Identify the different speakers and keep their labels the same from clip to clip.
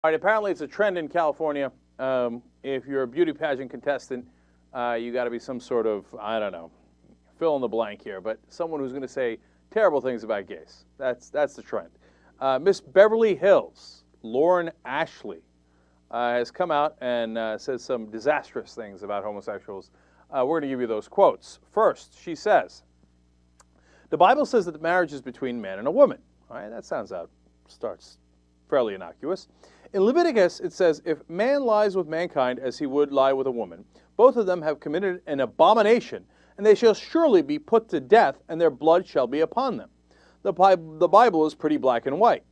Speaker 1: All right, apparently it's a trend in California. If you're a beauty pageant contestant, you got to be some sort of, I don't know, fill in the blank here, but someone who's going to say terrible things about gays. That's the trend. Miss Beverly Hills, Lauren Ashley, has come out and said some disastrous things about homosexuals. We're going to give you those quotes. First, she says, the Bible says that the marriage is between a man and a woman. All right, that starts fairly innocuous. In Leviticus, it says, if man lies with mankind as he would lie with a woman, both of them have committed an abomination, and they shall surely be put to death, and their blood shall be upon them. The Bible is pretty black and white.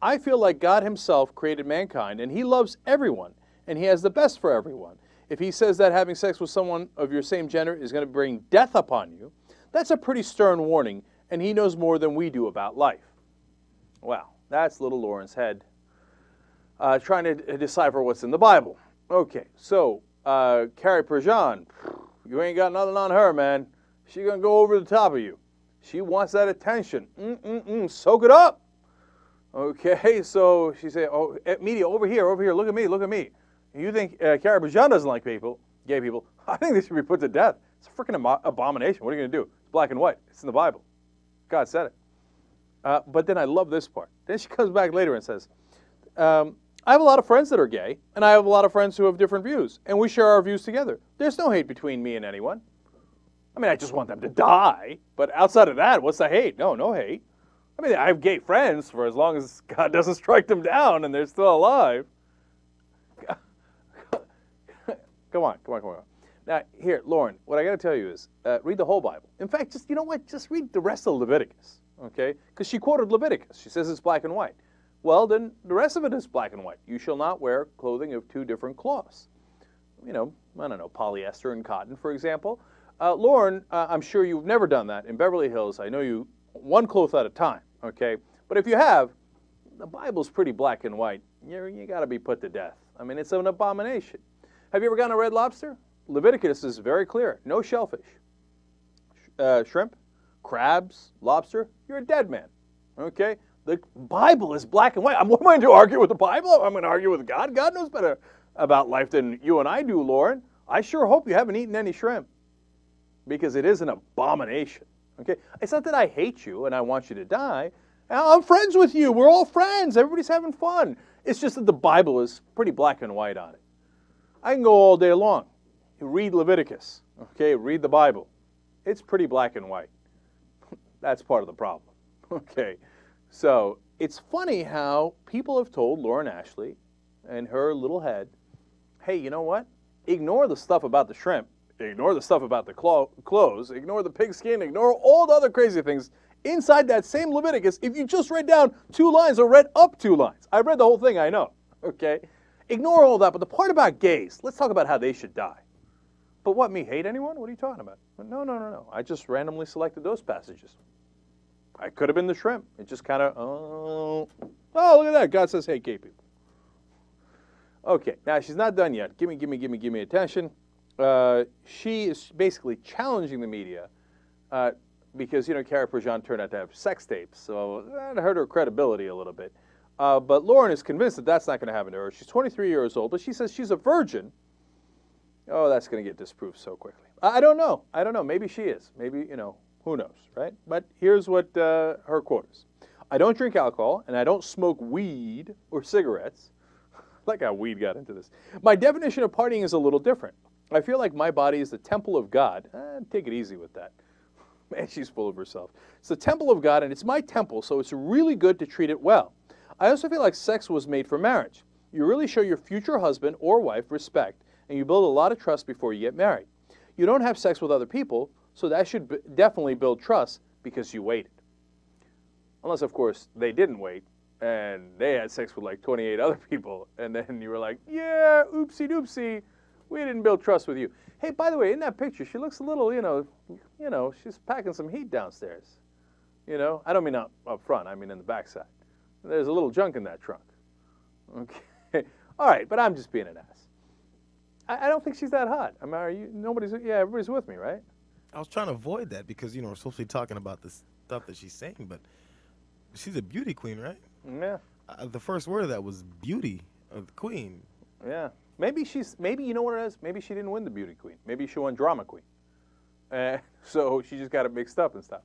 Speaker 1: I feel like God himself created mankind, and he loves everyone, and he has the best for everyone. If he says that having sex with someone of your same gender is going to bring death upon you, that's a pretty stern warning, and he knows more than we do about life. Wow, that's little Lauren's head. Trying to decipher what's in the Bible. Okay, so Carrie Prejean, you ain't got nothing on her, man. She gonna go over the top of you. She wants that attention. Soak it up. Okay, so she said, "Oh, media, over here, look at me, look at me." You think Carrie Prejean doesn't like people, gay people? I think they should be put to death. It's a freaking abomination. What are you gonna do? It's black and white. It's in the Bible. God said it. But then I love this part. Then she comes back later and says, I have a lot of friends that are gay, and I have a lot of friends who have different views, and we share our views together. There's no hate between me and anyone. I mean, I just want them to die, but outside of that, what's the hate? No hate. I mean, I have gay friends for as long as God doesn't strike them down and they're still alive. Come on. Now, here, Lauren, what I got to tell you is read the whole Bible. In fact, just, you know what? Just read the rest of Leviticus, okay? Because she quoted Leviticus. She says it's black and white. Well, then the rest of it is black and white. You shall not wear clothing of two different cloths. You know, I don't know, polyester and cotton, for example. Lauren, I'm sure you've never done that. In Beverly Hills, I know you one cloth at a time, okay? But if you have, the Bible's pretty black and white. You got to be put to death. I mean, it's an abomination. Have you ever gotten a Red Lobster? Leviticus is very clear. No shellfish. Shrimp, crabs, lobster, you're a dead man, okay? The Bible is black and white. What am I going to argue with the Bible? I'm going to argue with God. God knows better about life than you and I do, Lauren. I sure hope you haven't eaten any shrimp, because it is an abomination. Okay? It's not that I hate you and I want you to die. I'm friends with you. We're all friends. Everybody's having fun. It's just that the Bible is pretty black and white on it. I can go all day long. Read Leviticus. Okay? Read the Bible. It's pretty black and white. That's part of the problem. Okay? So it's funny how people have told Lauren Ashley and her little head, hey, you know what? Ignore the stuff about the shrimp. Ignore the stuff about the clothes. Ignore the pigskin. Ignore all the other crazy things inside that same Leviticus. If you just read down 2 lines or read up 2 lines. I read the whole thing, I know. Okay? Ignore all that. But the part about gays, let's talk about how they should die. But what, me hate anyone? What are you talking about? No. I just randomly selected those passages. I could have been the shrimp. It just kind of, oh, look at that. God says, hey, gay people. Okay, now she's not done yet. Give me attention. She is basically challenging the media because, you know, Carrie Prejean turned out to have sex tapes, so that hurt her credibility a little bit. But Lauren is convinced that that's not going to happen to her. She's 23 years old, but she says she's a virgin. Oh, that's going to get disproved so quickly. I don't know. Maybe she is. Maybe, you know. Who knows, right? But here's what her quote is. I don't drink alcohol, and I don't smoke weed or cigarettes. Like how weed got into this. My definition of partying is a little different. I feel like my body is the temple of God. Take it easy with that. Man, she's full of herself. It's the temple of God, and it's my temple, so it's really good to treat it well. I also feel like sex was made for marriage. You really show your future husband or wife respect, and you build a lot of trust before you get married. You don't have sex with other people, so that should definitely build trust because you waited. Unless, of course, they didn't wait and they had sex with like 28 other people, and then you were like, yeah, oopsie doopsie, we didn't build trust with you. Hey, by the way, in that picture, she looks a little, you know, she's packing some heat downstairs. You know, I don't mean up front, I mean in the backside. There's a little junk in that trunk. Okay, all right, but I'm just being an ass. I don't think she's that hot. I mean, everybody's with me, right?
Speaker 2: I was trying to avoid that because, you know, we're supposed to be talking about the stuff that she's saying, but she's a beauty queen, right?
Speaker 1: Yeah.
Speaker 2: The first word of that was beauty of the queen.
Speaker 1: Yeah. Maybe you know what it is? Maybe she didn't win the beauty queen. Maybe she won drama queen. So she just got it mixed up and stuff.